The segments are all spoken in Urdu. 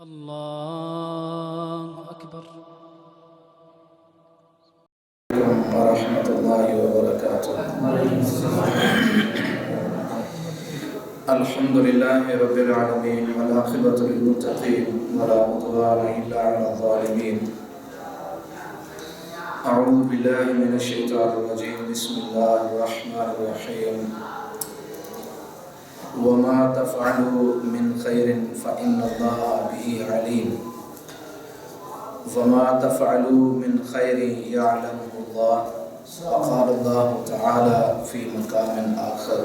اللہ اکبر۔ ورحمۃ اللہ وبرکاتہ۔ الحمد للہ رب العالمین والعاقبۃ للمتقین ولا عدوان الا علی الظالمین۔ اعوذ باللہ من الشیطان الرجیم، بسم اللہ الرحمن الرحیم۔ وما تفعلوا من خیر فإن اللہ بہ علیم، وما تفعلوا من خیر یعلمہ اللہ، وقال اللہ تعالی فی مقام آخر،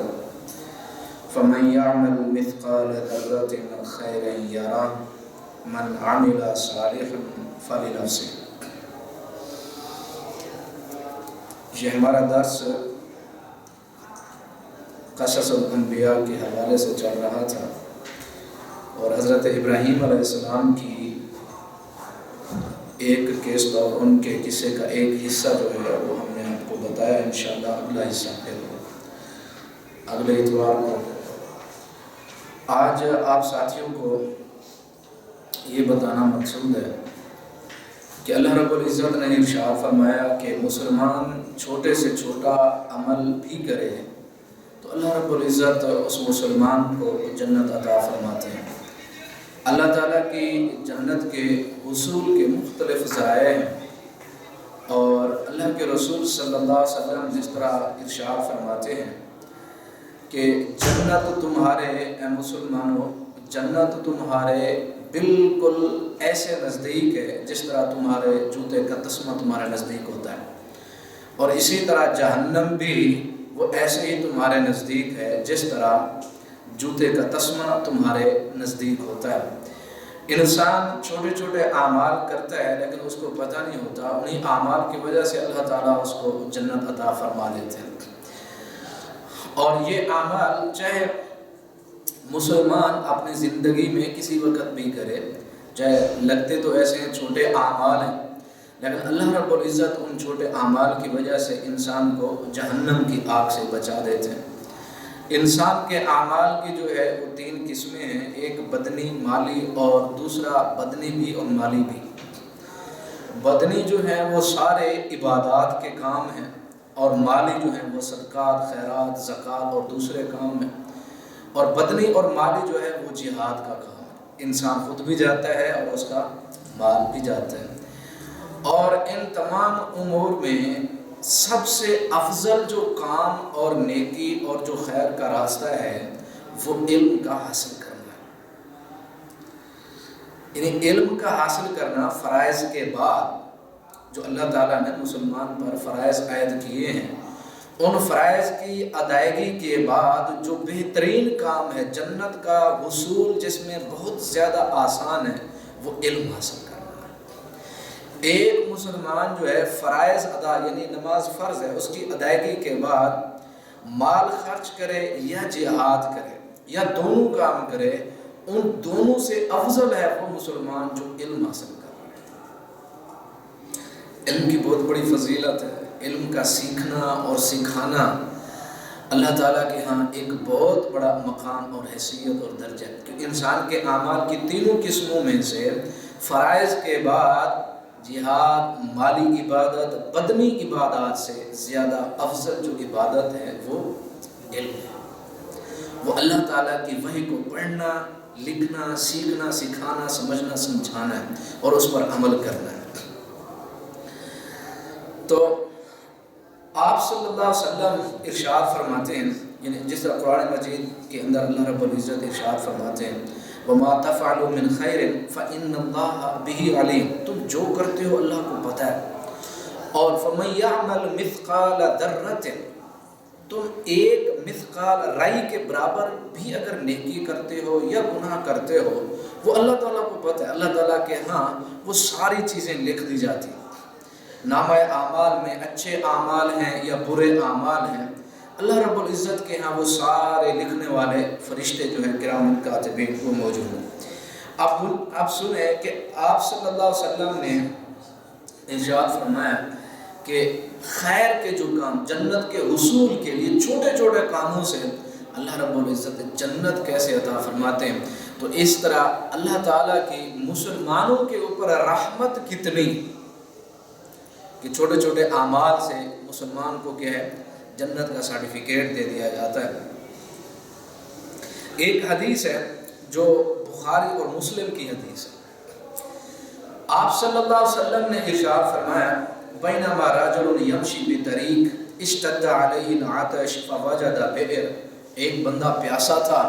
فمن يعمل مثقال ذرة خيرا يره من عمل صالحا فلنفسه۔ یہ ہمارا درس قصص الانبیاء کے حوالے سے چل رہا تھا، اور حضرت ابراہیم علیہ السلام کی ایک قسط اور ان کے قصے کا ایک حصہ جو ہے وہ ہم نے آپ کو بتایا۔ انشاءاللہ اگلا حصہ پھر اگلے اتوار کو۔ آج آپ ساتھیوں کو یہ بتانا مقصود ہے کہ اللہ رب العزت نے ارشاد فرمایا کہ مسلمان چھوٹے سے چھوٹا عمل بھی کرے تو اللہ رب العزت اس مسلمان کو جنت عطا فرماتے ہیں۔ اللہ تعالیٰ کی جنت کے حصول کے مختلف ذرائع ہیں، اور اللہ کے رسول صلی اللہ علیہ وسلم جس طرح ارشاد فرماتے ہیں کہ جنت تمہارے اے مسلمانوں، جنت تمہارے بالکل ایسے نزدیک ہے جس طرح تمہارے جوتے کا تسمہ تمہارے نزدیک ہوتا ہے، اور اسی طرح جہنم بھی وہ ایسے ہی تمہارے نزدیک ہے جس طرح جوتے کا تسمہ تمہارے نزدیک ہوتا ہے۔ انسان چھوٹے چھوٹے اعمال کرتا ہے لیکن اس کو پتہ نہیں ہوتا، انہی اعمال کی وجہ سے اللہ تعالیٰ اس کو جنت عطا فرما دیتے ہیں۔ اور یہ اعمال چاہے مسلمان اپنی زندگی میں کسی وقت بھی کرے، چاہے لگتے تو ایسے ہیں چھوٹے اعمال ہیں، لیکن اللہ رب العزت ان چھوٹے اعمال کی وجہ سے انسان کو جہنم کی آگ سے بچا دیتے ہیں۔ انسان کے اعمال کی جو ہے وہ تین قسمیں ہیں، ایک بدنی، مالی، اور دوسرا بدنی بھی اور مالی بھی۔ بدنی جو ہے وہ سارے عبادات کے کام ہیں، اور مالی جو ہیں وہ صدقات، خیرات، زکوٰۃ اور دوسرے کام ہیں۔ اور بدنی اور مالی جو ہے وہ جہاد کا کام ہے، انسان خود بھی جاتا ہے اور اس کا مال بھی جاتا ہے۔ اور ان تمام امور میں سب سے افضل جو کام اور نیکی اور جو خیر کا راستہ ہے وہ علم کا حاصل کرنا ہے۔ یعنی علم کا حاصل کرنا فرائض کے بعد جو اللہ تعالیٰ نے مسلمان پر فرائض عائد کیے ہیں، ان فرائض کی ادائیگی کے بعد جو بہترین کام ہے، جنت کا حصول جس میں بہت زیادہ آسان ہے، وہ علم حاصل کرنا ہے۔ ایک مسلمان جو ہے فرائض ادا، یعنی نماز فرض ہے، اس کی ادائیگی کے بعد مال خرچ کرے یا جہاد کرے یا دونوں کام کرے، ان دونوں سے افضل ہے وہ مسلمان جو علم حاصل کر رہا ہے۔ علم کی بہت بڑی فضیلت ہے، علم کا سیکھنا اور سکھانا اللہ تعالیٰ کے ہاں ایک بہت بڑا مقام اور حیثیت اور درجہ ہے، کہ انسان کے اعمال کی تینوں قسموں میں سے فرائض کے بعد جہاد، مالی عبادت، بدنی عبادات سے زیادہ افضل جو عبادت ہے وہ علم ہے۔ وہ اللہ تعالیٰ کی وحی کو پڑھنا، لکھنا، سیکھنا، سکھانا، سمجھنا، سمجھانا ہے اور اس پر عمل کرنا ہے۔ تو آپ صلی اللہ علیہ وسلم ارشاد فرماتے ہیں، یعنی جس طرح قرآن مجید کے اندر اللہ رب العزت ارشاد فرماتے ہیں وَمَا تَفْعَلُوا مِنْ خَيْرٍ فَإِنَّ اللَّهَ بِهِ عَلِيمٌ، تم جو کرتے ہو اللہ کو پتہ ہے۔ اور فَمَن يَعْمَلْ مِثْقَالَ ذَرَّةٍ، تم ایک مثقال رائی کے برابر بھی اگر نیکی کرتے ہو یا گناہ کرتے ہو، وہ اللہ تعالیٰ کو پتہ ہے۔ اللہ تعالیٰ کے ہاں وہ ساری چیزیں لکھ دی جاتی ہیں، نامہ اعمال میں اچھے اعمال ہیں یا برے اعمال ہیں، اللہ رب العزت کے ہاں وہ سارے لکھنے والے فرشتے جو ہیں کرام کاتبین وہ موجود ہیں۔ آپ سنیں کہ آپ صلی اللہ علیہ وسلم نے ارشاد فرمایا کہ خیر کے جو کام جنت کے حصول کے لیے چھوٹے چھوٹے کاموں سے اللہ رب العزت جنت کیسے عطا فرماتے ہیں۔ تو اس طرح اللہ تعالیٰ کی مسلمانوں کے اوپر رحمت کتنی کہ چھوٹے چھوٹے اعمال سے مسلمان کو کیا ہے جنت کا سرٹیفکیٹ دے دیا جاتا ہے۔ ایک حدیث ہے جو بخاری اور مسلم کی حدیث ہے۔ آپ صلی اللہ علیہ وسلم نے ارشاد فرمایا بینما رجل یمشی بطریق اشتد علیہ العطش فوجد بئر، ایک بندہ پیاسا تھا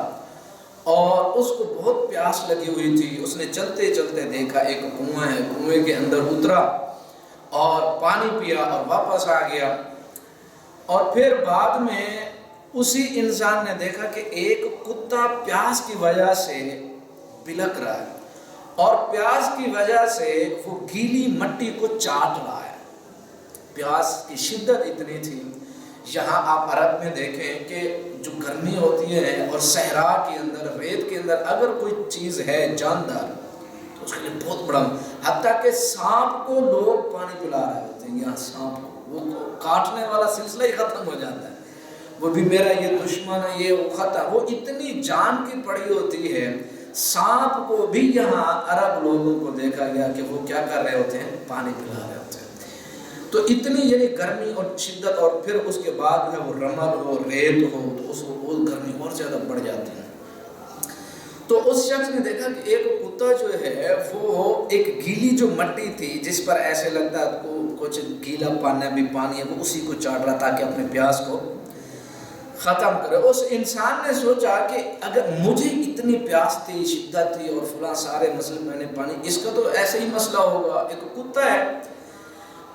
اور اس کو بہت پیاس لگی ہوئی تھی، اس نے چلتے چلتے دیکھا ایک کنواں ہے، کنویں کے اندر اترا اور پانی پیا اور واپس آ گیا، اور پھر بعد میں اسی انسان نے دیکھا کہ ایک کتا پیاس کی وجہ سے بلک رہا ہے اور پیاس کی وجہ سے وہ گیلی مٹی کو چاٹ رہا ہے۔ پیاس کی شدت اتنی تھی، یہاں آپ عرب میں دیکھیں کہ جو گرمی ہوتی ہے اور صحرا کے اندر ریت کے اندر اگر کوئی چیز ہے جاندار تو اس کے لیے بہت بڑا، حتیٰ کہ سانپ کو لوگ پانی پلا رہے ہوتے ہیں، یہاں سانپ وہ کاٹنے والا سلسلہ ہی ختم ہو جاتا ہے، وہ بھی میرا یہ دشمن ہے، یہ وہ ختم، وہ اتنی جان کی پڑی ہوتی ہے۔ سانپ کو بھی یہاں عرب لوگوں کو دیکھا گیا کہ وہ کیا کر رہے ہوتے ہیں، پانی پلا رہے ہوتے ہیں۔ تو اتنی یعنی گرمی اور شدت، اور پھر اس کے بعد جو ہے وہ رمل ہو ریت ہو تو اس وہ گرمی اور زیادہ بڑھ جاتی ہے۔ تو اس شخص نے دیکھا کہ ایک کتا جو ہے وہ ایک گیلی جو مٹی تھی جس پر ایسے لگتا ہے کچھ گیلا پانی ہے، وہ اسی کو چاٹ رہا تاکہ اپنے پیاس کو ختم کرے۔ اس انسان نے سوچا کہ اگر مجھے اتنی پیاس تھی، شدت تھی اور فلاں سارے مسئلے میں نے پانی، اس کا تو ایسے ہی مسئلہ ہوگا، ایک کتا ہے۔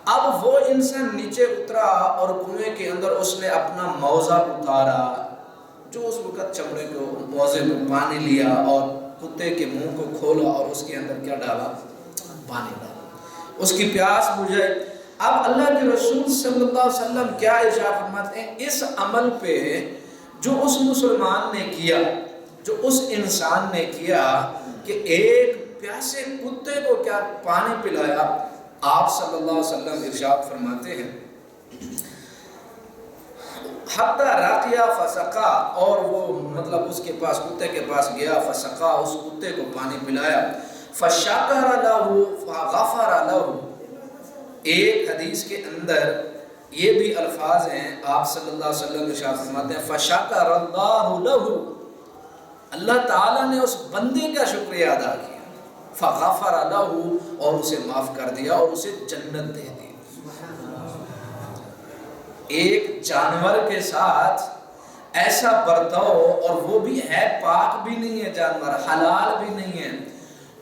اب وہ انسان نیچے اترا اور کنویں کے اندر اس نے اپنا موزہ اتارا، جو اس وقت چمڑے کو موزے میں پانی لیا اور کتے کے منہ کو کھولا اور اس کے اندر کیا ڈالا، پانی ڈالا، اس کی پیاس بجھائی۔ اب اللہ کے رسول صلی اللہ علیہ وسلم کیا ارشاد فرماتے ہیں، اس عمل پہ جو اس مسلمان نے کیا، جو اس انسان نے کیا کہ ایک پیاسے کتے کو کیا پانی پلایا، آپ صلی اللہ علیہ وسلم ارشاد فرماتے ہیں حتی راقیہ فسقا، اور وہ مطلب اس کے پاس کتے کے پاس گیا، فسقا، اس کتے کو پانی پلایا، فشکر لہ فغفر لہ۔ ایک حدیث کے اندر یہ بھی الفاظ ہیں، آپ صلی اللہ علیہ وسلم ارشاد فرماتے ہیں فشکر اللہ لہ، اللہ تعالیٰ نے اس بندے کا شکریہ ادا کیا، فغفر لہ، اور اسے معاف کر دیا اور اسے جنت دے دی۔ ایک جانور کے ساتھ ایسا برتاؤ، اور وہ بھی ہے پاک بھی نہیں ہے جانور، حلال بھی نہیں ہے،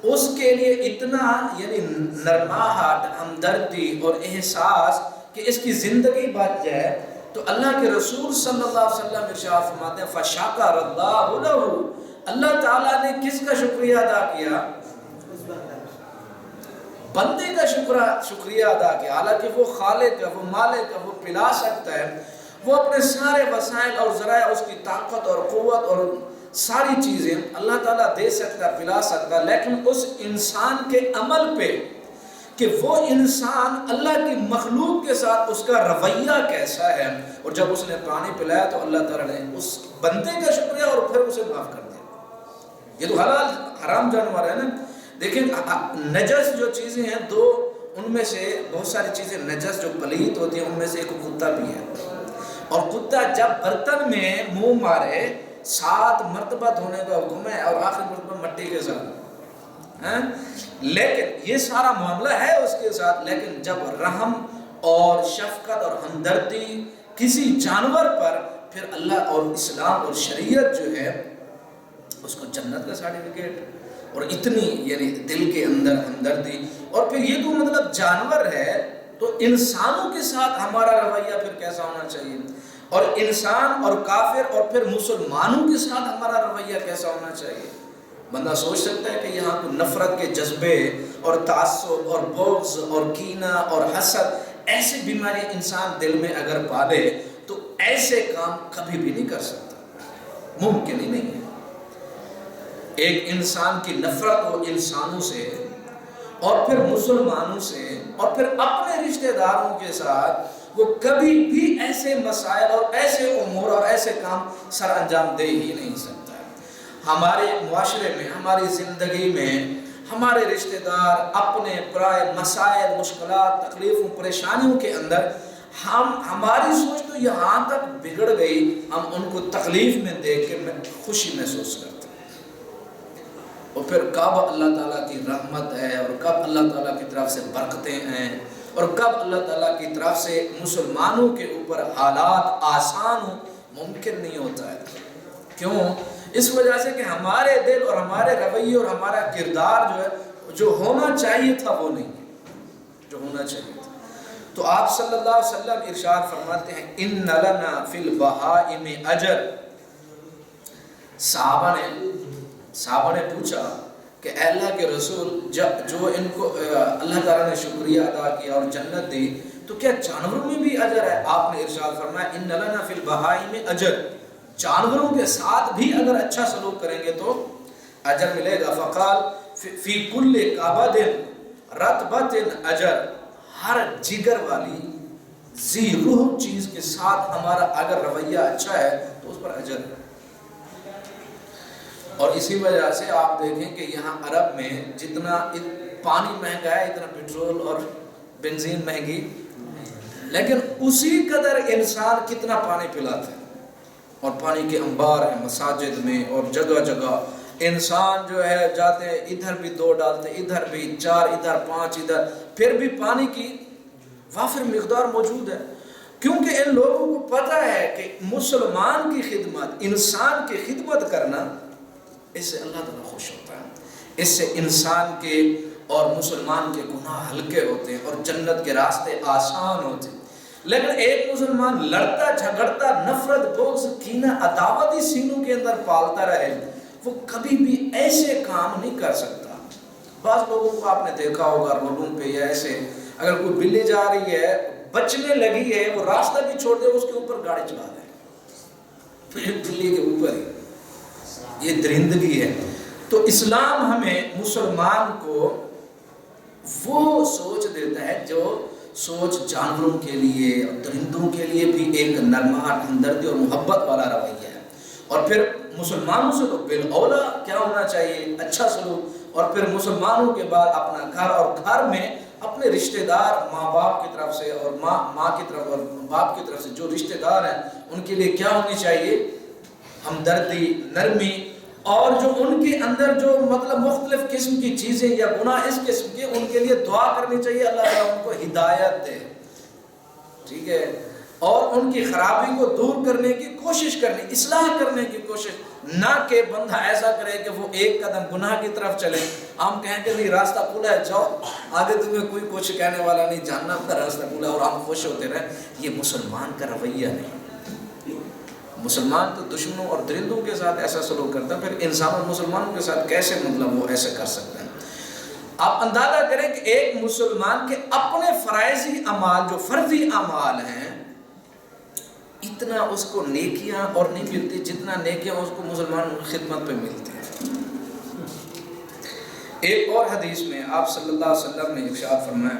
اس کے لیے اتنا یعنی نرماہٹ، ہمدردی اور احساس کہ اس کی زندگی بچ جائے، تو اللہ کے رسول صلی اللہ علیہ وسلم ارشاد فرماتے ہیں فشکر اللہ لہ، اللہ تعالیٰ نے کس کا شکریہ ادا کیا، بندے کا شکریہ ادا کیا، حالانکہ وہ خالق ہے، وہ مالک ہے، وہ پلا سکتا ہے، وہ اپنے سارے وسائل اور ذرائع، اس کی طاقت اور قوت اور ساری چیزیں اللہ تعالیٰ دے سکتا ہے، پلا سکتا ہے، لیکن اس انسان کے عمل پہ کہ وہ انسان اللہ کی مخلوق کے ساتھ اس کا رویہ کیسا ہے، اور جب اس نے پانی پلایا تو اللہ تعالیٰ نے اس بندے کا شکریہ اور پھر اسے معاف کر دیا۔ یہ تو حلال حرام جانور ہے نا۔ دیکھیں نجس جو چیزیں ہیں دو، ان میں سے بہت ساری چیزیں نجس جو پلیت ہوتی ہیں، ان میں سے ایک کتا بھی ہے، اور کتا جب برتن میں منہ مارے 7 مرتبہ دھونے کا حکم ہے اور آخری مرتبہ مٹی کے ساتھ، لیکن یہ سارا معاملہ ہے اس کے ساتھ، لیکن جب رحم اور شفقت اور ہمدردی کسی جانور پر، پھر اللہ اور اسلام اور شریعت جو ہے اس کو جنت کا سرٹیفکیٹ، اور اتنی یعنی دل کے اندر ہمدردی، اور پھر یہ تو مطلب جانور ہے تو انسانوں کے ساتھ ہمارا رویہ پھر کیسا ہونا چاہیے، اور انسان اور کافر اور پھر مسلمانوں کے ساتھ ہمارا رویہ کیسا ہونا چاہیے۔ بندہ سوچ سکتا ہے کہ یہاں کو نفرت کے جذبے اور تعصب اور بغض اور کینہ اور حسد، ایسی بیماری انسان دل میں اگر پالے تو ایسے کام کبھی بھی نہیں کر سکتا، ممکن ہی نہیں ہے۔ ایک انسان کی نفرت ہو انسانوں سے اور پھر مسلمانوں سے اور پھر اپنے رشتہ داروں کے ساتھ، وہ کبھی بھی ایسے مسائل اور ایسے امور اور ایسے کام سر انجام دے ہی نہیں سکتا ہے۔ ہمارے معاشرے میں، ہماری زندگی میں ہمارے رشتہ دار اپنے پرائے مسائل، مشکلات، تکلیفوں، پریشانیوں کے اندر ہماری سوچ تو یہاں تک بگڑ گئی، ہم ان کو تکلیف میں دیکھ کے خوشی محسوس کرتے ہیں۔ اور پھر کب اللہ تعالیٰ کی رحمت ہے اور کب اللہ تعالیٰ کی طرف سے برکتیں ہیں اور کب اللہ تعالیٰ کی طرف سے مسلمانوں کے اوپر حالات آسان ہوں، ممکن نہیں ہوتا ہے۔ کیوں؟ اس وجہ سے کہ ہمارے دل اور ہمارے رویے اور ہمارا کردار جو ہے، جو ہونا چاہیے تھا وہ نہیں ہے، جو ہونا چاہیے تھا۔ تو آپ صلی اللہ علیہ وسلم ارشاد فرماتے ہیں ان لنا فی البہائم اجر۔ صحابہ نے پوچھا کہ اے اللہ کے رسول، جو ان کو اللہ تعالیٰ نے شکریہ ادا کیا اور جنت دی، تو کیا جانوروں میں بھی اجر ہے؟ آپ نے ارشاد فرمایا ان لنا فی البہائم اجر، جانوروں کے ساتھ بھی اگر اچھا سلوک کریں گے تو اجر ملے گا۔ فقال فی کل کبد رطبۃ اجر، ہر جگر والی ذی روح چیز کے ساتھ ہمارا اگر رویہ اچھا ہے تو اس پر اجر ہے۔ اور اسی وجہ سے آپ دیکھیں کہ یہاں عرب میں جتنا پانی مہنگا ہے، اتنا پیٹرول اور بنزین مہنگی، لیکن اسی قدر انسان کتنا پانی پلاتے ہیں، اور پانی کے انبار ہیں مساجد میں اور جگہ جگہ۔ انسان جو ہے جاتے ہیں ادھر بھی 2 ڈالتے، ادھر بھی 4، ادھر 5، ادھر، پھر بھی پانی کی وافر مقدار موجود ہے، کیونکہ ان لوگوں کو پتہ ہے کہ مسلمان کی خدمت، انسان کی خدمت کرنا، اس سے اللہ تعالیٰ خوش ہوتا ہے، اس سے انسان کے اور مسلمان کے گناہ ہلکے ہوتے ہیں اور جنت کے راستے آسان ہوتے ہیں۔ لیکن ایک مسلمان لڑتا جھگڑتا، نفرت، بغض، کینہ، عداوت سینوں کے اندر پالتا رہے، وہ کبھی بھی ایسے کام نہیں کر سکتا۔ بعض لوگوں کو آپ نے دیکھا ہوگا روڈوں پہ یا ایسے، اگر کوئی بلی جا رہی ہے، بچنے لگی ہے، وہ راستہ بھی چھوڑ دے، اس کے اوپر گاڑی چلا دے، پھر بلی کے اوپر ہی، یہ درندگی ہے۔ تو اسلام ہمیں مسلمان کو وہ سوچ دیتا ہے جو سوچ جانوروں کے لیے اور درندوں کے لیے بھی ایک نرماہٹ، ہمدردی اور محبت والا رویہ ہے۔ اور پھر مسلمانوں سے تو بالاولیٰ کیا ہونا چاہیے؟ اچھا سلوک، اور پھر مسلمانوں کے بعد اپنا گھر، اور گھر میں اپنے رشتہ دار، ماں باپ کی طرف سے اور ماں کی طرف اور باپ کی طرف سے جو رشتہ دار ہیں، ان کے لیے کیا ہونی چاہیے؟ ہمدردی، نرمی، اور جو ان کے اندر جو مطلب مختلف قسم کی چیزیں یا گناہ اس قسم کے، ان کے لیے دعا کرنی چاہیے، اللہ تعالیٰ ان کو ہدایت دے، ٹھیک ہے، اور ان کی خرابی کو دور کرنے کی کوشش کرنی، اصلاح کرنے کی کوشش، نہ کہ بندہ ایسا کرے کہ وہ ایک قدم گناہ کی طرف چلے، ہم کہیں کہ نہیں راستہ کھلا ہے، جاؤ آگے، تمہیں کوئی کچھ کہنے والا نہیں، جاننا اپنا راستہ کھلا ہے، اور ہم خوش ہوتے رہیں۔ یہ مسلمان کا رویہ نہیں۔ مسلمان تو دشمنوں اور درندوں کے ساتھ ایسا سلوک کرتا ہے، پھر انسان اور مسلمانوں کے ساتھ کیسے مطلب وہ ایسے کر سکتے ہیں؟ آپ اندازہ کریں کہ ایک مسلمان کے اپنے فرائضی اعمال، جو فرضی اعمال ہیں، اتنا اس کو نیکیاں اور نہیں ملتی جتنا نیکیاں اس کو مسلمانوں کی خدمت پہ ملتی ہیں۔ ایک اور حدیث میں آپ صلی اللہ علیہ وسلم نے ارشاد فرمایا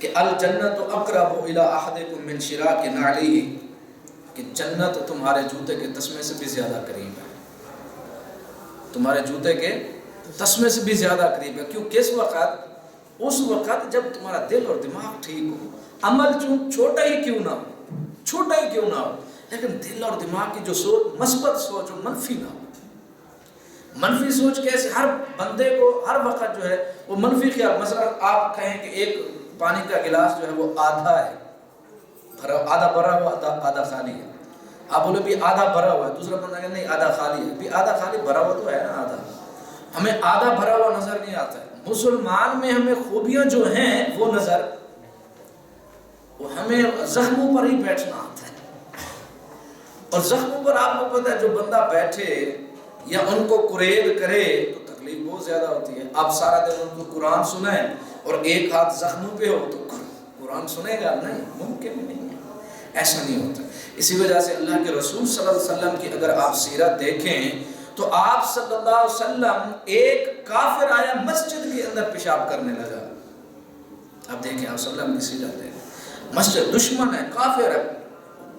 کہ الجنت اقرب الی احدکم من شراک نعلہ، کہ جنت تمہارے جوتے کے تسمے سے بھی زیادہ قریب ہے، تمہارے جوتے کے تسمے سے بھی زیادہ قریب ہے۔ کیوں؟ کس وقت؟ اس وقت جب تمہارا دل اور دماغ ٹھیک ہو، عمل چھوٹا ہی کیوں نہ ہو، لیکن دل اور دماغ کی جو سوچ مثبت سوچ ہو، منفی نہ ہو۔ منفی سوچ کیسے؟ ہر بندے کو ہر وقت جو ہے وہ منفی خیال، مثلا آپ کہیں کہ ایک پانی کا گلاس جو ہے وہ آدھا ہے، آدھا بھرا ہوا آدھا خالی ہے، آپ بولے بھی آدھا بھرا ہوا ہے، دوسرا بندہ کہ نہیں آدھا خالی ہے، بھی آدھا خالی بھرا ہوا تو ہے نا آدھا، ہمیں آدھا بھرا ہوا نظر نہیں آتا ہے۔ مسلمان میں ہمیں خوبیاں جو ہیں وہ ہمیں زخموں پر ہی بیٹھنا آتا ہے، اور زخموں پر آپ کو پتہ ہے جو بندہ بیٹھے یا ان کو قریب کرے تو تکلیف بہت زیادہ ہوتی ہے۔ آپ سارا دن ان کو قرآن سنائیں اور ایک ہاتھ زخموں پہ ہو تو قرآن سنے گا نہیں، ممکن نہیں ہے، ایسا نہیں ہوتا۔ اسی وجہ سے اللہ کے رسول صلی اللہ علیہ وسلم کی اگر آپ سیرت دیکھیں تو آپ صلی اللہ علیہ وسلم، ایک کافر آیا مسجد کے اندر پیشاب کرنے لگا، اب دیکھیں آپ صلی اللہ علیہ وسلم کی سیرت دیکھیں، مسجد دشمن ہے، کافر ہے،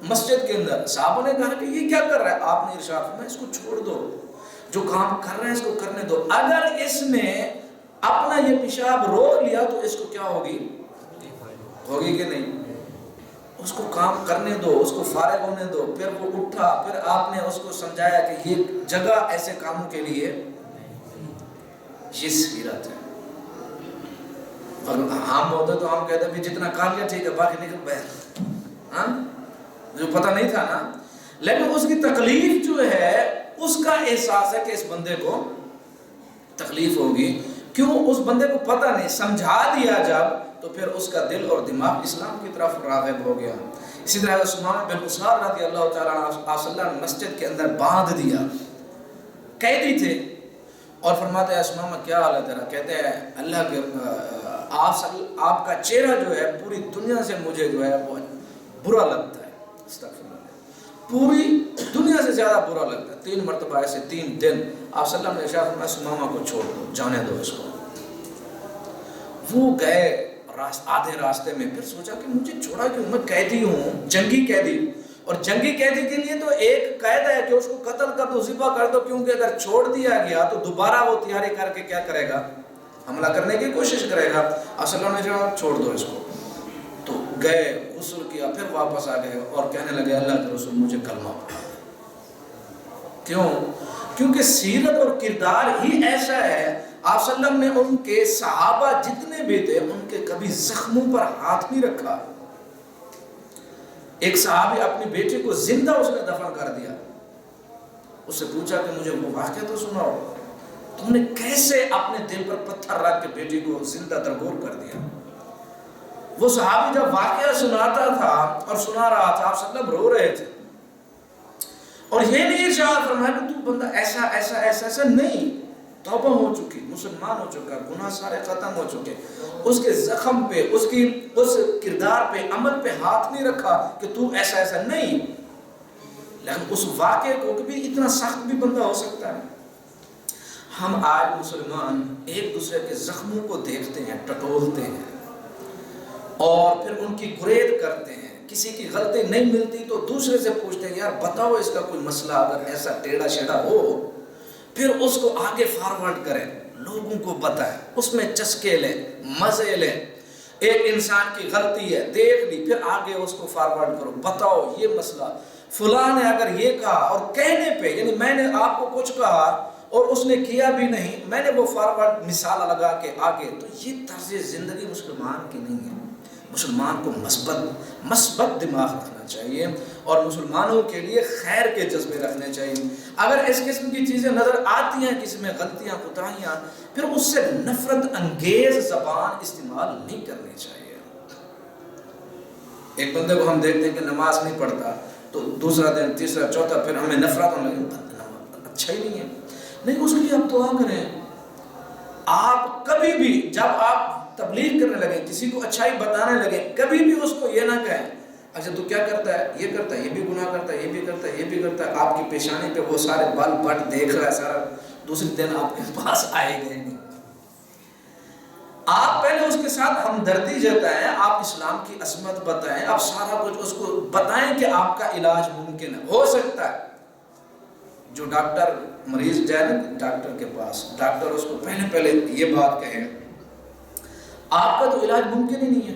مسجد کے اندر صحابہ نے کہا کہ یہ کیا کر رہا ہے؟ آپ نے ارشاد فرمایا اس کو چھوڑ دو، جو کام کر رہے ہیں اس کو کرنے دو، اگر اس نے اپنا یہ پیشاب روک لیا تو اس کو کیا ہوگی کہ نہیں؟ اس کو کام کرنے دو، اس کو فارغ ہونے دو۔ پھر وہ اٹھا، پھر آپ نے اس کو سمجھایا کہ یہ جگہ ایسے کاموں کے لیے، یہ سیرت ہے۔ اور ہم ہوتے تو ہم کہتے ہیں جتنا کام کیا ٹھیک ہے، باقی نکل باہر، ہاں جو پتہ نہیں تھا نا۔ لیکن اس کی تکلیف جو ہے اس کا احساس ہے کہ اس بندے کو تکلیف ہوگی، کیوں؟ اس بندے کو پتہ نہیں، سمجھا دیا جب تو پھر اس کا دل اور دماغ اسلام کی طرف راغب ہو گیا۔ اسی طرح سمامہ بن اسال رضی اللہ تعالیٰ عنہ نے مسجد کے اندر باندھ دیا، قیدی تھے، اور فرماتے ہیں سمامہ کیا حال ہے تیرا؟ کہتے ہیں اللہ کے آپ کا چہرہ جو ہے پوری دنیا سے مجھے جو ہے وہ برا لگتا ہے، استغفر اللہ، پوری دنیا سے زیادہ برا لگتا ہے۔ 3 مرتبہ ایسے 3 دن آپ صلی اللہ علیہ وسلم نے ارشاد فرمایا سمامہ کو چھوڑ دو، جانے دو اس کو۔ وہ گئے آدھے راستے میں، پھر سوچا کہ مجھے چھوڑا کیوں؟ میں قیدی ہوں، جنگی قیدی، اور جنگی قیدی کے لیے تو ایک قید ہے کہ اس کو قتل کر دو، ذبح کر دو، کیونکہ اگر چھوڑ دیا گیا تو دوبارہ وہ تیاری کر کے کیا کرے گا؟ حملہ کرنے کی کوشش کرے گا۔ صلی اللہ علیہ وسلم چھوڑ دو اس کو۔ تو گئے، غسل کیا، پھر واپس آ گئے اور کہنے لگے اللہ کے رسول مجھے کلمہ پڑھا۔ کیوں؟ کیونکہ سیرت اور کردار ہی ایسا ہے۔ آپ صلی اللہ علیہ وسلم نے ان کے صحابہ جتنے بھی تھے ان کے کبھی زخموں پر ہاتھ نہیں رکھا۔ ایک صحابی اپنی بیٹی کو زندہ اس نے دفن کر دیا، اس سے پوچھا کہ مجھے وہ واقعہ تو سناؤ، تم نے کیسے اپنے دل پر پتھر رکھ کے بیٹی کو زندہ درگور کر دیا؟ وہ صحابی جب واقعہ سناتا تھا اور سنا رہا تھا، آپ صلی اللہ علیہ وسلم رو رہے تھے، اور یہ نہیں ارشاد فرمایا کہ تو بندہ ایسا ایسا ایسا ایسا نہیں، توبہ ہو چکی، مسلمان ہو چکا، گناہ سارے ختم ہو چکے، اس کے زخم پہ، اس کردار پہ، عمل پہ ہاتھ نہیں رکھا کہ تو ایسا ایسا نہیں۔ لیکن اس واقعے کو کبھی اتنا سخت بھی بندہ ہو سکتا ہے۔ ہم آج مسلمان ایک دوسرے کے زخموں کو دیکھتے ہیں، ٹٹولتے ہیں، اور پھر ان کی گریز کرتے ہیں۔ کسی کی غلطی نہیں ملتی تو دوسرے سے پوچھتے ہیں یار بتاؤ اس کا کوئی مسئلہ، اگر ایسا ٹیڑھا شیڑھا ہو، پھر اس کو آگے فارورڈ کریں، لوگوں کو بتائیں، اس میں چسکے لیں، مزے لیں۔ ایک انسان کی غلطی ہے، دیکھ لی، پھر آگے اس کو فارورڈ کرو، بتاؤ یہ مسئلہ فلاں نے اگر یہ کہا، اور کہنے پہ، یعنی میں نے آپ کو کچھ کہا اور اس نے کیا بھی نہیں، میں نے وہ فارورڈ مثال لگا کے آگے، تو یہ طرز زندگی مسلمان کی نہیں ہے۔ مسلمان کو مثبت دماغ رکھنا چاہیے اور مسلمانوں کے لیے خیر کے جذبے رکھنے چاہیے۔ اگر اس قسم کی چیزیں نظر آتی ہیں، کسی میں غلطیاں کوتاہیاں، پھر اس سے نفرت انگیز زبان استعمال نہیں کرنی چاہیے۔ ایک بندے کو ہم دیکھتے ہیں کہ نماز نہیں پڑھتا، تو دوسرا دن، تیسرا، چوتھا، پھر ہمیں نفرت ہونے لگی، اچھا ہی نہیں ہے۔ نہیں، اس کے لیے آپ دعا کریں۔ آپ کبھی بھی جب آپ تبلیغ کرنے لگے، کسی کو اچھائی بتانے لگے، کبھی بھی اس کو یہ نہ کہیں اچھا تو کیا کرتا ہے، یہ کرتا ہے، یہ بھی گناہ کرتا ہے، یہ بھی کرتا ہے، یہ بھی کرتا ہے۔ آپ کی پیشانی پہ وہ سارے بال بٹ دیکھ رہا ہے، سارا دوسری دن آپ کے پاس آئے گئے نہیں۔ آپ پہلے اس کے ساتھ ہمدردی جتائیں، آپ اسلام کی عظمت بتائیں، آپ سارا کچھ اس کو بتائیں کہ آپ کا علاج ممکن ہے، ہو سکتا ہے۔ جو ڈاکٹر مریض جائے نا ڈاکٹر کے پاس، ڈاکٹر اس کو پہلے یہ بات کہے آپ کا تو علاج ممکن ہی نہیں ہے،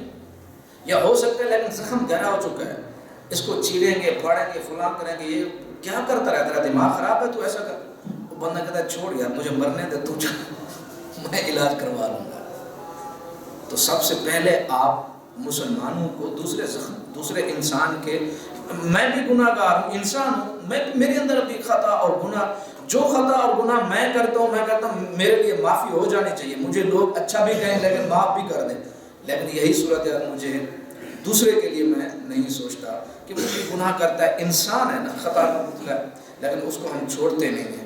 یا ہو سکتا ہے لیکن زخم گہرا ہو چکا ہے، اس کو چیریں گے، پھاڑیں گے، فلاں کریں گے، یہ کیا کرتا رہتا ہے، دماغ خراب ہے تو ایسا کر۔ وہ بندہ کہتا ہے چھوڑ یار مجھے مرنے دے، تو میں علاج کروا لوں گا۔ تو سب سے پہلے آپ مسلمانوں کو دوسرے انسان کے، میں بھی گناہ گار ہوں، انسان ہوں، میرے اندر بھی خطا اور گناہ، جو خطا اور گناہ میں کرتا ہوں میرے لیے معافی ہو جانی چاہیے، مجھے لوگ اچھا بھی کہیں لیکن معاف بھی کر دیں، لیکن یہی صورتحال مجھے دوسرے کے لیے میں نہیں سوچتا کہ وہ گناہ کرتا ہے، انسان ہے نا، خطا ہے، لیکن اس کو ہم چھوڑتے نہیں ہیں۔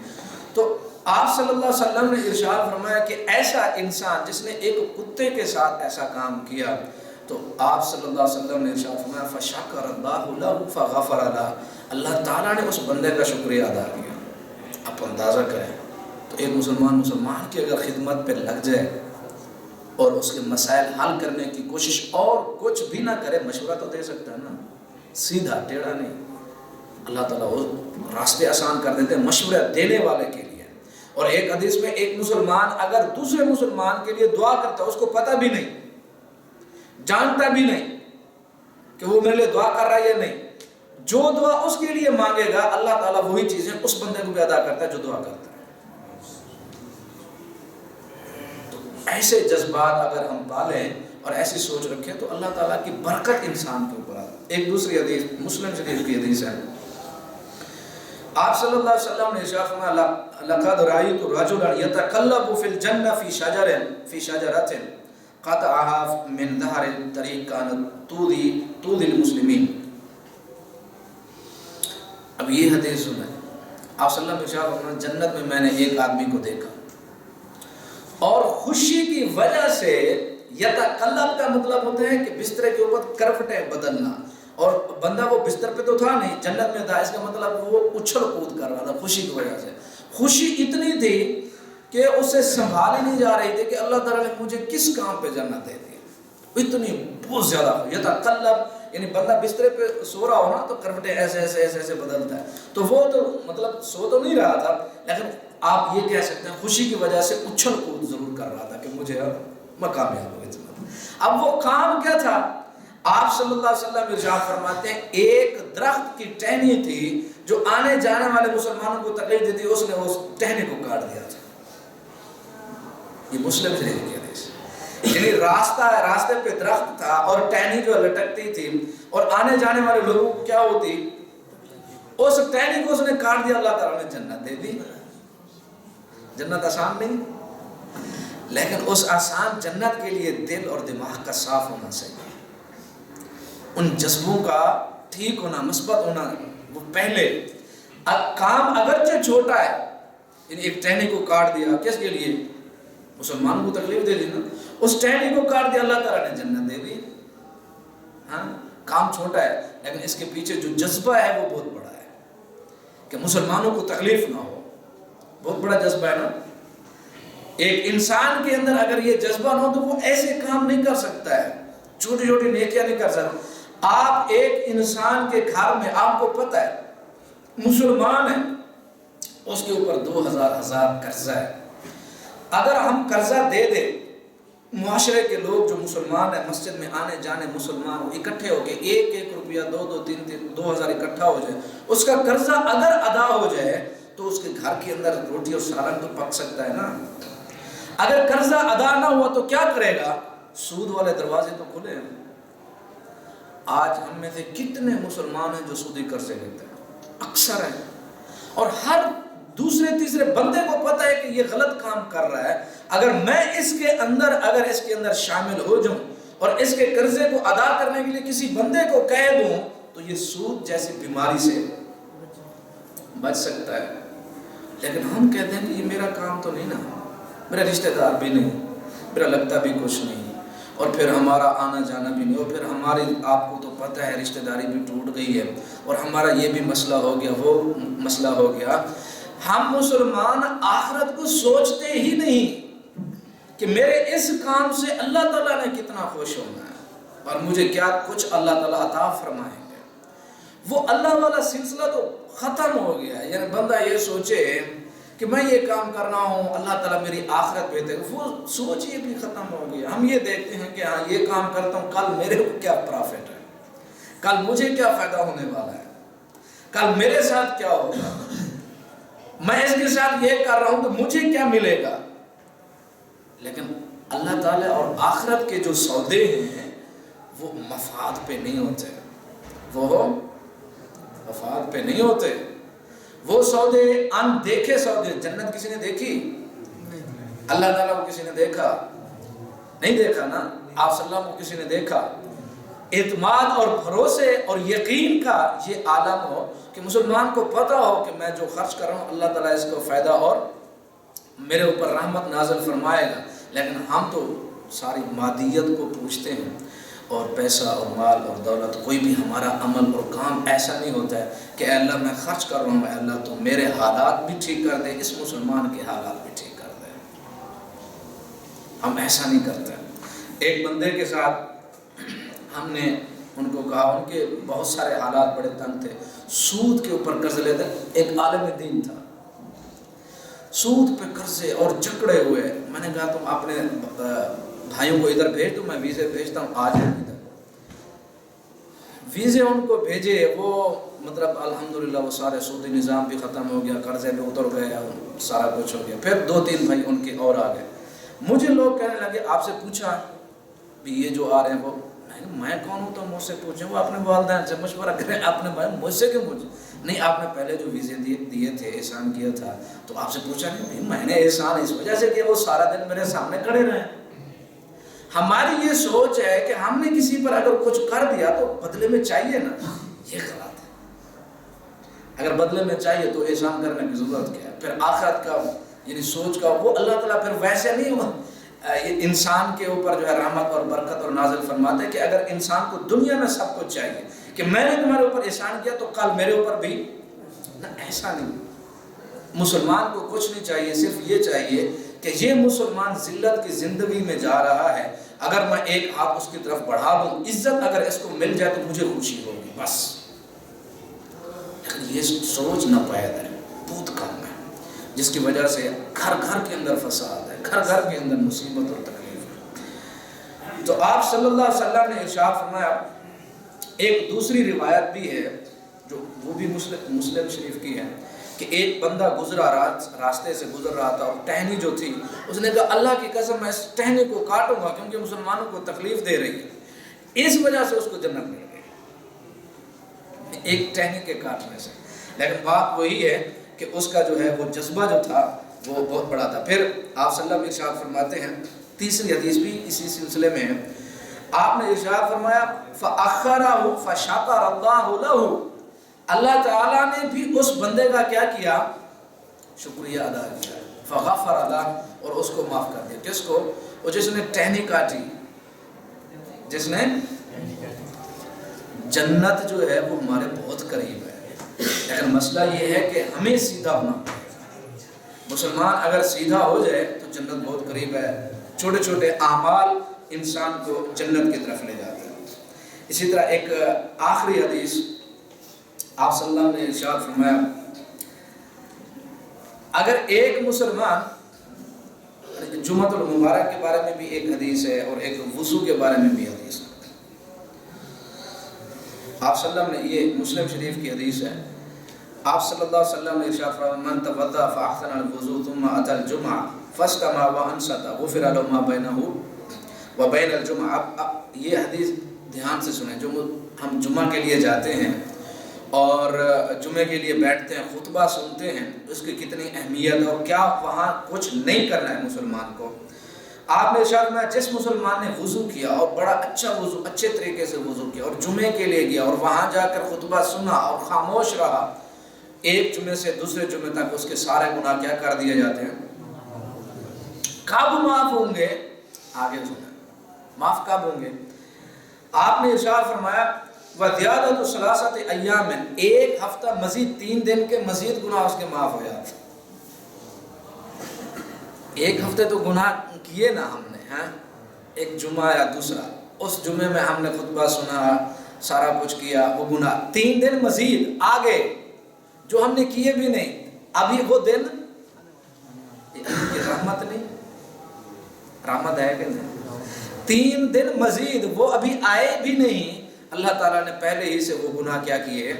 تو آپ صلی اللہ علیہ وسلم نے ارشاد فرمایا کہ ایسا انسان جس نے ایک کتے کے ساتھ ایسا کام کیا، تو آپ صلی اللہ علیہ وسلم نے ارشاد فرمایا فَشَكَرَ اللَّهُ لَهُ فَغَفَرَ لَهُ، اللہ تعالیٰ نے اس بندے کا شکریہ ادا کیا۔ آپ اندازہ کریں تو ایک مسلمان کی اگر خدمت پہ لگ جائے اور اس کے مسائل حل کرنے کی کوشش، اور کچھ بھی نہ کرے، مشورہ تو دے سکتا ہے نا، سیدھا ٹیڑھا نہیں. اللہ تعالیٰ وہ راستے آسان کر دیتے ہیں مشورہ دینے والے کے لیے. اور ایک حدیث میں ایک مسلمان اگر دوسرے مسلمان کے لیے دعا کرتا ہے، اس کو پتہ بھی نہیں، جانتا بھی نہیں کہ وہ میرے لیے دعا کر رہا ہے یا نہیں، جو دعا اس کے لیے مانگے گا اللہ تعالیٰ وہی چیزیں اس بندے کو بھی ادا کرتا ہے جو دعا کرتا ہے. تو ایسے جذبات اگر ہم پالیں اور ایسی سوچ رکھیں تو اللہ تعالیٰ کی برکت انسان کے اوپر آتی. ایک دوسری حدیث مسلم شریف کی حدیث ہے. آپ صلی اللہ علیہ وسلم نے ارشاد فرمایا لقد رأيت رجلا يتقلب في الجنة في شجرة قطعها من ظهر الطريق كانت تؤذي المسلمين. اب یہ حدیث سنیں. آپ صلی اللہ علیہ وسلم جنت میں نے ایک آدمی کو دیکھا اور خوشی کی وجہ سے، یتقلب کا مطلب ہوتا ہے کہ بستر کے اوپر کرفٹیں بدلنا، اور بندہ وہ بستر پہ تو تھا نہیں، جنت میں تھا، اس کا مطلب وہ اچھل کود کر رہا تھا خوشی کی وجہ سے. خوشی اتنی تھی کہ اسے سنبھالی نہیں جا رہی تھی کہ اللہ تعالیٰ نے مجھے کس کام پہ جنت دے دی. اتنی بہت زیادہ یتقلب یعنی بندہ بستر پہ سو رہا ہو نا تو کرفٹیں ایسے ایسے ایسے ایسے بدلتا ہے. تو وہ تو مطلب سو تو نہیں رہا تھا، لیکن آپ یہ کہہ سکتے ہیں خوشی کی وجہ سے اچھل کود ضرور کر رہا تھا کہ مجھے میں کامیاب ہو. اب وہ کام کیا تھا؟ آپ صلی اللہ علیہ وسلم ارشاد فرماتے ہیں ایک درخت کی ٹہنی تھی جو آنے جانے والے مسلمانوں کو تکلیف دیتی، اس نے اس ٹہنی کو کاٹ دیا تھا. یہ مسلم شریف کی حدیث. یعنی راستے پہ درخت تھا اور ٹہنی جو لٹکتی تھی اور آنے جانے والے لوگوں کو کیا ہوتی، اس ٹہنی کو اس نے کاٹ دیا. اللہ تعالیٰ نے جنت دے دی. جنت آسان نہیں، لیکن اس آسان جنت کے لیے دل اور دماغ کا صاف ہونا چاہیے، ان جذبوں کا ٹھیک ہونا، مثبت ہونا. وہ پہلے کام اگرچہ چھوٹا ہے، یعنی ایک ٹہنی کو کاٹ دیا، کس کے لیے؟ مسلمان کو تکلیف دے دی نا، اس ٹہنی کو کاٹ دیا، اللہ تعالیٰ نے جنت دے دی. ہاں کام چھوٹا ہے لیکن اس کے پیچھے جو جذبہ ہے وہ بہت بڑا ہے کہ مسلمانوں کو تکلیف نہ ہو. بہت بڑا جذبہ ہے نا. ایک انسان کے اندر اگر یہ جذبہ نہ ہو تو وہ ایسے کام نہیں کر سکتا ہے، چھوٹی چھوٹی نیکیاں نہیں کر سکتا. آپ ایک انسان کے گھر میں، آپ کو پتہ ہے مسلمان ہے، اس کے اوپر 2000 قرضہ ہے. اگر ہم قرضہ دے دیں، معاشرے کے لوگ جو مسلمان ہیں مسجد میں آنے جانے مسلمان اکٹھے ہو کے 1 روپیہ 2 3 2000 اکٹھا ہو جائے، اس کا قرضہ اگر ادا ہو جائے تو اس کے گھر کے اندر روٹی اور سالن تو پک سکتا ہے نا. اگر قرضہ ادا نہ ہوا تو کیا کرے گا؟ سود والے دروازے تو کھلے ہیں. آج ہم میں سے کتنے مسلمان ہیں جو سودی قرضے لیتے ہیں؟ اکثر ہیں. اور ہر دوسرے تیسرے بندے کو پتہ ہے کہ یہ غلط کام کر رہا ہے. اگر میں اس کے اندر شامل ہو جاؤں اور اس کے قرضے کو ادا کرنے کے لیے کسی بندے کو کہہ دوں تو یہ سود جیسی بیماری سے بچ سکتا ہے. لیکن ہم کہتے ہیں کہ یہ میرا کام تو نہیں نا، میرا رشتہ دار بھی نہیں، میرا لگتا بھی کچھ نہیں، اور پھر ہمارا آنا جانا بھی نہیں، اور پھر ہماری آپ کو تو پتہ ہے رشتہ داری بھی ٹوٹ گئی ہے، اور ہمارا یہ بھی مسئلہ ہو گیا، وہ مسئلہ ہو گیا. ہم مسلمان آخرت کو سوچتے ہی نہیں کہ میرے اس کام سے اللہ تعالیٰ نے کتنا خوش ہونا ہے اور مجھے کیا کچھ اللہ تعالیٰ عطا فرمائیں گے. وہ اللہ والا سلسلہ تو ختم ہو گیا ہے. یعنی بندہ یہ سوچے کہ میں یہ کام کر رہا ہوں اللہ تعالیٰ میری آخرت بہتر، وہ سوچ یہ بھی ختم ہو گیا. ہم یہ دیکھتے ہیں کہ ہاں یہ کام کرتا ہوں، کل میرے کو کیا پرافٹ ہے، کل مجھے کیا فائدہ ہونے والا ہے، کل میرے ساتھ کیا ہوگا، میں اس کے ساتھ یہ کر رہا ہوں تو مجھے کیا ملے گا. لیکن اللہ تعالیٰ اور آخرت کے جو سودے ہیں وہ مفاد پہ نہیں ہوتے، وہ مفاد پہ نہیں ہوتے. وہ سودے ان دیکھے سودے. جنت کسی نے دیکھی؟ اللہ تعالیٰ کو کسی نے دیکھا؟ نہیں دیکھا نا. آپ صلی اللہ علیہ وسلم کو کسی نے دیکھا؟ اعتماد اور بھروسے اور یقین کا یہ عالم ہو کہ مسلمان کو پتہ ہو کہ میں جو خرچ کر رہا ہوں اللہ تعالیٰ اس کو فائدہ اور میرے اوپر رحمت نازل فرمائے گا. لیکن ہم تو ساری مادیت کو پوچھتے ہیں اور پیسہ اور مال اور دولت. کوئی بھی ہمارا عمل اور کام ایسا نہیں ہوتا ہے کہ اے اللہ میں خرچ کر رہا ہوں، اے اللہ تو میرے حالات بھی ٹھیک کر دے، اس مسلمان کے حالات بھی ٹھیک کر دے. ہم ایسا نہیں کرتے. ایک بندے کے ساتھ ہم نے ان کو کہا، ان کے بہت سارے حالات بڑے تنگ تھے، سود کے اوپر قرض لیتے، ایک عالم دین تھا، سود پہ قرضے اور جکڑے ہوئے. میں نے کہا تم اپنے بھائیوں کو ادھر بھیج دو، میں ویزے بھیجتا ہوں، آ جاؤ ادھر. ویزے ان کو بھیجے، وہ مطلب الحمدللہ وہ سارے سودی نظام بھی ختم ہو گیا، قرضے بھی اتر گئے، سارا کچھ ہو گیا. پھر 2-3 بھائی ان کے اور آ گئے. مجھے لوگ کہنے لگے آپ سے پوچھا بھی یہ جو آ رہے ہیں وہ، میں کون ہوں تو مجھ سے پوچھیں، وہ اپنے والدین سے مشورہ کریں، اپنے بھائی مجھ سے کیوں پوچھیں؟ نہیں آپ نے پہلے جو ویزے دیے تھے، احسان کیا تھا، تو آپ سے پوچھا نہیں. میں نے احسان اس وجہ سے کیا وہ سارا دن میرے سامنے کھڑے رہے. ہماری یہ سوچ ہے کہ ہم نے کسی پر اگر کچھ کر دیا تو بدلے میں چاہیے نا، یہ غلط ہے. اگر بدلے میں چاہیے تو احسان کرنے کی ضرورت کیا ہے؟ پھر آخرت کا یعنی سوچ کا وہ اللہ تعالیٰ پھر ویسے نہیں ہوا انسان کے اوپر جو ہے رحمت اور برکت اور نازل فرماتے کہ اگر انسان کو دنیا میں سب کچھ چاہیے کہ میں نے تمہارے اوپر احسان کیا تو کل میرے اوپر بھی نہ، ایسا نہیں. مسلمان کو کچھ نہیں چاہیے، صرف یہ چاہیے کہ یہ مسلمان ذلت کی زندگی میں جا رہا ہے، اگر میں ایک ہاتھ اس کی طرف بڑھا دوں، عزت اگر اس کو مل جائے تو مجھے خوشی ہوگی بس. لیکن یہ سوچ نہ پائید ہے، بہت کم ہے، جس کی وجہ سے گھر گھر کے اندر فساد ہے، گھر گھر کے اندر مصیبت اور تکلیف ہے. تو آپ صلی اللہ علیہ وسلم نے ارشاد فرمایا. ایک دوسری روایت بھی ہے جو وہ بھی مسلم شریف کی ہے کہ ایک بندہ گزرا، راستے سے گزر رہا تھا اور ٹہنی جو تھی، اس نے کہا اللہ کی قسم میں اس ٹہنی کو کاٹوں گا کیونکہ مسلمانوں کو تکلیف دے رہی ہے. اس وجہ سے اس کو جنت مل گئی ایک ٹہنی کے کاٹنے سے. لیکن بات وہی ہے کہ اس کا جو ہے وہ جذبہ جو تھا وہ بہت بڑا تھا. پھر آپ صلی اللہ علیہ وسلم ارشاد فرماتے ہیں، تیسری حدیث بھی اسی سلسلے میں ہے، آپ نے ارشاد فرمایا فَأَخَّرَهُ فَشَكَرَ اللَّهُ لَهُ، اللہ تعالیٰ نے بھی اس بندے کا کیا کیا؟ شکریہ ادا کیا. فَغَفَرَ لَهُ، اور اس کو معاف کر دیا. کس کو؟ وہ جس نے ٹہنی کاٹی، جس نے جنت جو ہے وہ ہمارے بہت قریب ہے. لیکن مسئلہ یہ ہے کہ ہمیں سیدھا ہونا. مسلمان اگر سیدھا ہو جائے تو جنت بہت قریب ہے. چھوٹے چھوٹے اعمال انسان کو جنت کی طرف لے جاتے ہیں. اسی طرح ایک آخری حدیث آپ صلی اللہ علیہ وسلم نے ارشاد فرمایا، اگر ایک مسلمان، جمعۃ المبارک کے بارے میں بھی ایک حدیث ہے اور ایک وضو کے بارے میں بھی حدیث ہے. آپ صلی اللہ علیہ وسلم نے، یہ مسلم شریف کی حدیث ہے، آپ صلی اللہ علیہ وسلم نے ارشاد فرمایا من توضأ فأحسن الوضوء ثم أتى الجمعة فاستمع وأنصت غفر له ما بينه وبين الجمعة. اب یہ حدیث دھیان سے سنیں. جو ہم جمعہ کے لیے جاتے ہیں اور جمعے کے لیے بیٹھتے ہیں، خطبہ سنتے ہیں، اس کی کتنی اہمیت اور کیا وہاں کچھ نہیں کرنا ہے مسلمان کو. آپ نے ارشاد فرمایا جس مسلمان نے وضو کیا اور بڑا اچھا وضو، اچھے طریقے سے وضو کیا اور جمعے کے لیے گیا اور وہاں جا کر خطبہ سنا اور خاموش رہا، ایک جمعے سے دوسرے جمعے تک اس کے سارے گناہ کیا کر دیے جاتے ہیں؟ کب معاف ہوں گے؟ آگے سنیں، معاف کب ہوں گے؟ آپ نے ارشاد فرمایا وَزِيَادَةُ ثَلَاثَةِ أَيَّامٍ، ایک ہفتہ مزید 3 دن کے مزید گناہ اس کے معاف ہو جاتے ہیں. ایک ہفتے تو گناہ کیے نا ہم نے، ہاں، ایک جمعہ یا دوسرا، اس جمعے میں ہم نے خطبہ سنا، سارا کچھ کیا، وہ گناہ 3 دن مزید آگے جو ہم نے کیے بھی نہیں، ابھی وہ دن، یہ رحمت نہیں، رحمت ہے کہ نہیں؟ 3 دن مزید وہ ابھی آئے بھی نہیں، اللہ تعالیٰ نے پہلے ہی سے وہ گناہ کیا کیے.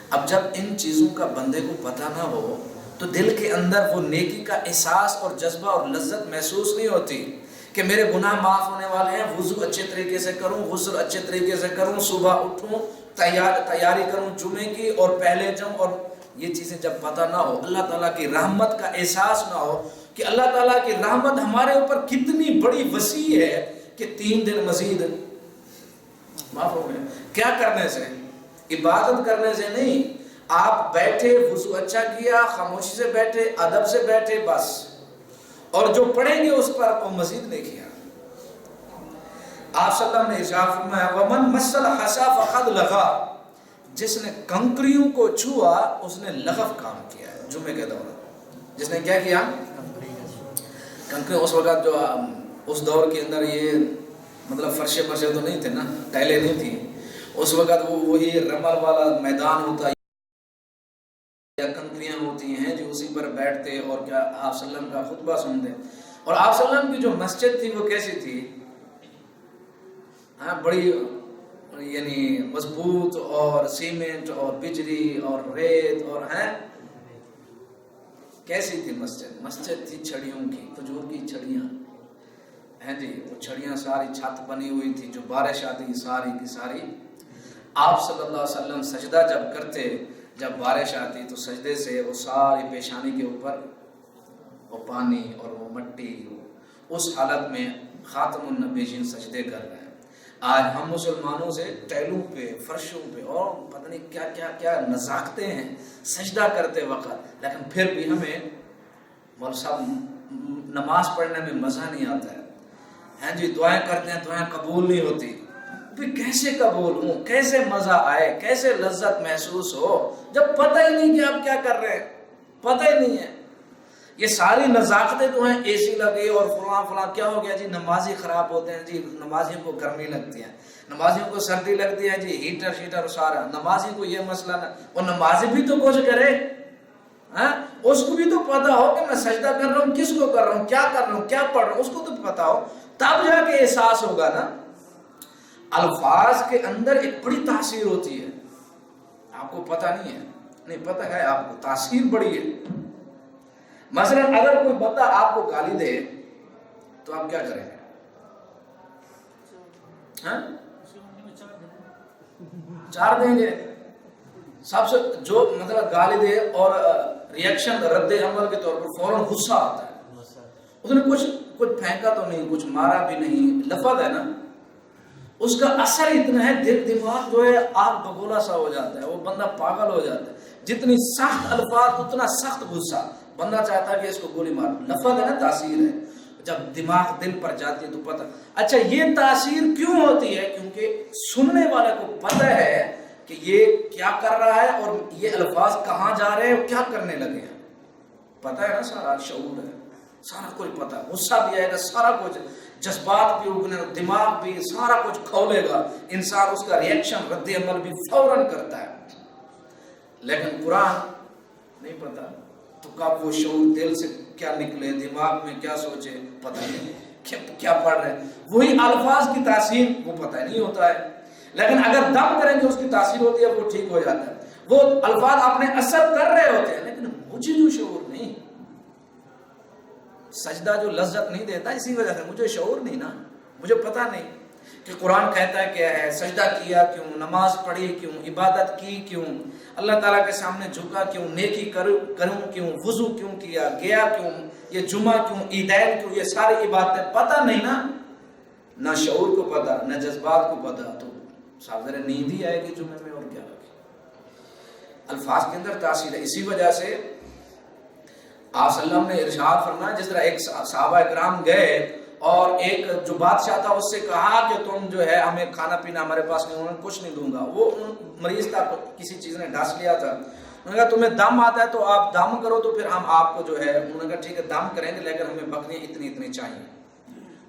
اب جب ان چیزوں کا بندے کو پتہ نہ ہو تو دل کے اندر وہ نیکی کا احساس اور جذبہ اور لذت محسوس نہیں ہوتی کہ میرے گناہ معاف ہونے والے ہیں. وضو اچھے طریقے سے کروں، غسل اچھے طریقے سے کروں، صبح اٹھوں، تیاری کروں جمعے کی اور پہلے جاؤں، اور یہ چیزیں جب پتہ نہ ہو، اللہ تعالیٰ کی رحمت کا احساس نہ ہو کہ اللہ تعالیٰ کی رحمت ہمارے اوپر کتنی بڑی وسیع ہے کہ 3 دن مزید معاف ہو گئے. کیا کرنے سے؟ عبادت کرنے سے نہیں. آپ بیٹھے، وضو اچھا کیا، خاموشی سے بیٹھے، ادب سے بیٹھے، بس، اور جو پڑھیں گے اس پر وہ مزید نہیں کیا. آپ صلی اللہ علیہ وسلم نے ارشاد فرمایا وَمَن مَسَّ الْحَصَىٰ فَقَدْ لَغَا، جس نے کنکریوں کو چھوا اس نے لغو کام کیا ہے. جمعے کے دوران جس نے کیا کنکری، اس وقت جو اس دور کے اندر یہ مطلب فرشے فرشے تو نہیں تھے نا، ٹائلیں نہیں تھیں اس وقت، وہ وہی رمل والا میدان ہوتا ہے یا کنکریاں ہوتی ہیں جو اسی پر بیٹھتے اور کیا آپ صلی اللہ علیہ وسلم کا خطبہ سنتے. اور آپ صلی اللہ علیہ وسلم کی جو مسجد تھی وہ کیسی تھی؟ ہاں بڑی یعنی مضبوط اور سیمنٹ اور بجلی اور ریت اور ہیں. کیسی تھی مسجد؟ مسجد تھی چھڑیوں کی، کھجور کی چھڑیاں ہیں جی. وہ چھڑیاں ساری چھت بنی ہوئی تھی، جو بارش آتی ساری کی ساری آپ صلی اللہ علیہ وسلم سجدہ جب کرتے، جب بارش آتی تو سجدے سے وہ ساری پیشانی کے اوپر وہ پانی اور وہ مٹی، اس حالت میں خاتم النبیین سجدے کر رہے ہیں. آج ہم مسلمانوں سے ٹیلوں پہ، فرشوں پہ اور پتہ نہیں کیا کیا کیا نزاکتے ہیں سجدہ کرتے وقت، لیکن پھر بھی ہمیں مول صاحب نماز پڑھنے میں مزہ نہیں آتا ہے. ہیں جی دعائیں کرتے ہیں، دعائیں قبول نہیں ہوتی. کیسے قبول ہوں، کیسے مزہ آئے، کیسے لذت محسوس ہو جب پتہ ہی نہیں کہ آپ کیا کر رہے ہیں، پتہ ہی نہیں ہے. یہ ساری نزاکتیں تو ہیں، اے سی لگے اور فلاں فلاں، کیا ہو گیا جی؟ نمازی خراب ہوتے ہیں جی، نمازیوں کو گرمی لگتی ہے، نمازیوں کو سردی لگتی ہے جی، ہیٹر شیٹر سارا. نمازی کو یہ مسئلہ نہ، اور نمازی بھی تو کچھ کرے، اس کو بھی تو پتا ہو کہ میں سجدہ کر رہا ہوں، کس کو کر رہا ہوں، کیا کر رہا ہوں، کیا پڑھ رہا ہوں، اس کو تو پتا ہو، تب جا کے احساس ہوگا نا. الفاظ کے اندر ایک بڑی تاثیر ہوتی ہے، آپ کو پتہ نہیں ہے، نہیں پتہ ہے آپ کو، تاثیر بڑی ہے. مثلا اگر کوئی بندہ آپ کو گالی دے تو آپ کیا کریں گے؟ چار دیں گے. سب سے جو مطلب گالی دے اور ریئیکشن رد عمل کے طور پر فوراً غصہ آتا ہے. اس نے کچھ پھینکا تو نہیں، کچھ مارا بھی نہیں، لفظ ہے نا، اس کا اثر اتنا ہے، دل دماغ جو ہے آگ بگولا سا ہو جاتا ہے، وہ بندہ پاگل ہو جاتا ہے. جتنی سخت الفاظ اتنا سخت غصہ، بندہ چاہتا ہے کہ اس کو گولی مار. لفظ ہے نا، تاثیر ہے. جب دماغ دل پر جاتی ہے تو پتہ. اچھا یہ تاثیر کیوں ہوتی ہے؟ کیونکہ سننے والے کو پتہ ہے کہ یہ کیا کر رہا ہے اور یہ الفاظ کہاں جا رہے ہیں اور کیا کرنے لگے ہیں. پتہ ہے نا، سارا شعور ہے، سارا کچھ پتہ. غصہ بھی آئے گا، سارا کچھ، جذبات بھی اگنے، دماغ بھی، سارا کچھ کھولے گا. انسان اس کا ریئیکشن رد عمل بھی فوراً کرتا ہے. لیکن قرآن نہیں پتا تو کب وہ شعور دل سے کیا نکلے، دماغ میں کیا سوچے، پتہ نہیں کیا پڑھ رہے ہیں. وہی الفاظ کی تاثیر وہ پتہ نہیں ہوتا ہے. لیکن اگر دم کریں گے اس کی تاثیر ہوتی ہے، وہ ٹھیک ہو جاتا ہے. وہ الفاظ اپنے اثر کر رہے ہوتے ہیں، لیکن مجھے جو شعور نہیں، سجدہ جو لذت نہیں دیتا اسی وجہ سے مجھے شعور نہیں نا، مجھے پتہ نہیں کہ قرآن کہتا ہے کیا ہے، سجدہ کیا کیوں، نماز پڑھی کیوں، عبادت کی کیوں، اللہ تعالیٰ کے سامنے جھکا کیوں، نیکی کروں کیوں، وضو کیوں کیا، گیا کیوں، یہ جمعہ کیوں، عیدین کیوں، یہ ساری عبادتیں پتہ نہیں نا، نہ شعور کو پتہ، نہ جذبات کو پتہ، تو صاحب ذرا نیند ہی آئے گی جمعے میں اور کیا ہوگی. الفاظ کے اندر تاثیر ہے. اسی وجہ سے آپ صلی اللہ علیہ وسلم نے ارشاد فرمایا، جس طرح ایک صحابہ اکرام گئے اور ایک جو بادشاہ تھا اس سے کہا کہ تم جو ہے ہمیں کھانا پینا ہمارے پاس نہیں، انہوں نے کچھ نہیں دوں گا. وہ مریض تھا، کسی چیز نے ڈھانس لیا تھا. انہوں نے کہا تمہیں دم آتا ہے تو آپ دم کرو تو پھر ہم آپ کو جو ہے، انہوں نے کہا ٹھیک ہے دم کریں گے لیکن ہمیں بکریاں اتنی اتنی چاہیے.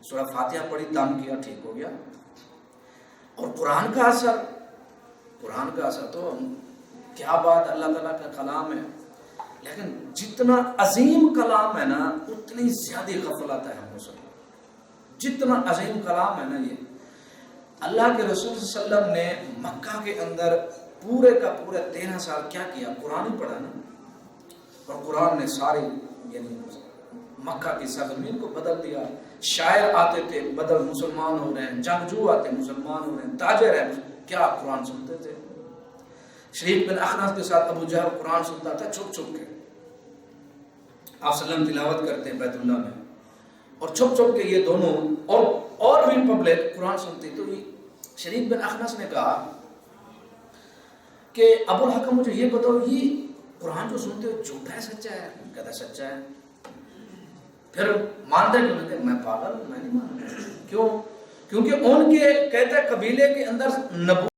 سورہ فاتحہ پڑھی، دم کیا، ٹھیک ہو گیا. اور قرآن کا اثر تو کیا بات، اللہ تعالیٰ کا کلام ہے. لیکن جتنا عظیم کلام ہے نا اتنی زیادہ غفلت ہے ہم مسلمان. جتنا عظیم کلام ہے نا، یہ اللہ کے رسول صلی اللہ علیہ وسلم نے مکہ کے اندر پورے کا پورے 13 سال کیا کیا؟ قرآن ہی پڑھا نا. اور قرآن نے ساری یعنی مکہ کی سرزمین کو بدل دیا. شاعر آتے تھے، بدل مسلمان ہو رہے ہیں، جنگجو آتے مسلمان ہو رہے ہیں، تاجر ہیں، کیا قرآن سنتے تھے. شریف بن اخنس کے ساتھ ابو جہل قرآن سنتا تھا چھپ چھپ کے. آپ صلی اللہ علیہ وسلم تلاوت کرتے ہیں بیت اللہ میں اور چھپ چھپ کے یہ دونوں اور بھی پبلک قرآن سنتی. تو شریف بن اخنس نے کہا کہ ابو الحکم مجھے یہ بتاؤ، یہ قرآن جو سنتے ہو جھوٹا ہے سچا ہے؟ کہتا سچا ہے. پھر مانتے کیوں نہیں؟ میں پاگل ہوں، میں نہیں مانتا. کیوں؟ کیونکہ ان کے کہتے قبیلے کے اندر نبوت